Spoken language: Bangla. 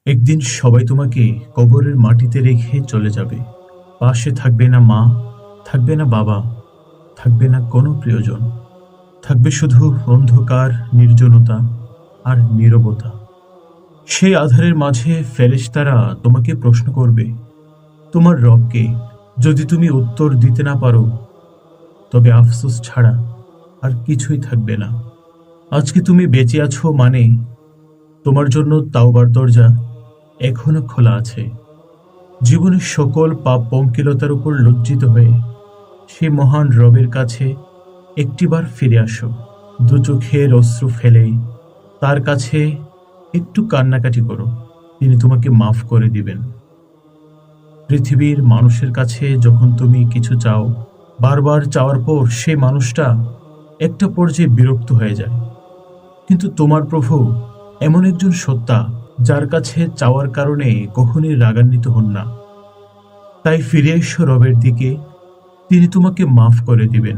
একদিন সবাই তোমাকে কবরের মাটিতে রেখে চলে যাবে। পাশে থাকবে না মা, থাকবে না বাবা, থাকবে না কোনো প্রিয়জন। থাকবে শুধু অন্ধকার, নির্জনতা আর নীরবতা। সেই আঁধারের মাঝে ফেরেশতারা তোমাকে প্রশ্ন করবে, তোমার রবকে। যদি তুমি উত্তর দিতে না পারো, তবে আফসোস ছাড়া আর কিছুই থাকবে না। আজকে তুমি বেঁচে আছো মানে তোমার জন্য তাওবার দরজা এখনো খোলা আছে। জীবনের সকল পাপ পঙ্কিলতার উপর লজ্জিত হয়ে সেই মহান রবের কাছে একটিবার ফিরে আসো। দু চোখের অশ্রু ফেলে তার কাছে একটু কান্নাকাটি করো। তিনি তোমাকে মাফ করে দিবেন। পৃথিবীর মানুষের কাছে যখন তুমি কিছু চাও, বারবার চাওয়ার পর সেই মানুষটা একটা পর্যায়ে বিরক্ত হয়ে যায়। কিন্তু তোমার প্রভু এমন একজন সত্তা, যার কাছে চাওয়ার কারণে কখনোই রাগান্বিত হন না। তাই ফিরে এসো রবের দিকে, তিনি তোমাকে মাফ করে দিবেন।